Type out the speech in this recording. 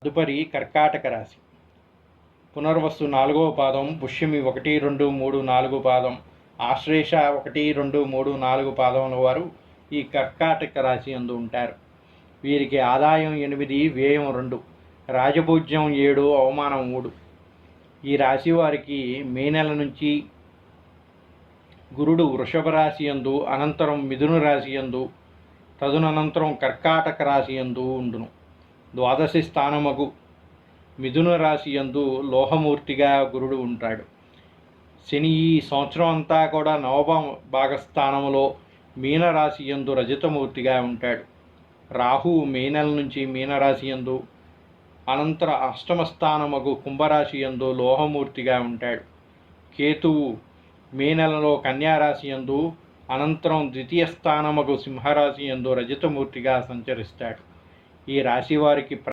తదుపరి కర్కాటక రాశి. పునర్వసు 4వ పాదం, పుష్యమి 1, 2, 3, 4 పాదం, ఆశ్లేష 1, 2, 3, 4 పాదముల వారు ఈ కర్కాటక రాశి యందు ఉంటారు. వీరికి ఆదాయం 8, వ్యయం 2, రాజపూజ్యం 7, అవమానం 3. ఈ రాశి వారికి మే నెల నుంచి గురుడు వృషభ రాశి యందు, అనంతరం మిథున రాశి యందు, తదనంతరం కర్కాటక రాశి యందు ఉండును. ద్వాదశి స్థానమగు మిథున రాశి యందు లోహమూర్తిగా గురుడు ఉంటాడు. శని ఈ సంవత్సరం అంతా కూడా నవమ భాగస్థానంలో మీనరాశి యందు రజతమూర్తిగా ఉంటాడు. రాహు మే నెల నుంచి మీనరాశి యందు, అనంతర అష్టమ స్థానమగు కుంభరాశి యందు లోహమూర్తిగా ఉంటాడు. కేతువు మే నెలలో కన్యారాశి యందు, అనంతరం ద్వితీయ స్థానమగు సింహరాశి యందు రజతమూర్తిగా సంచరిస్తాడు. ఈ రాశి వారికి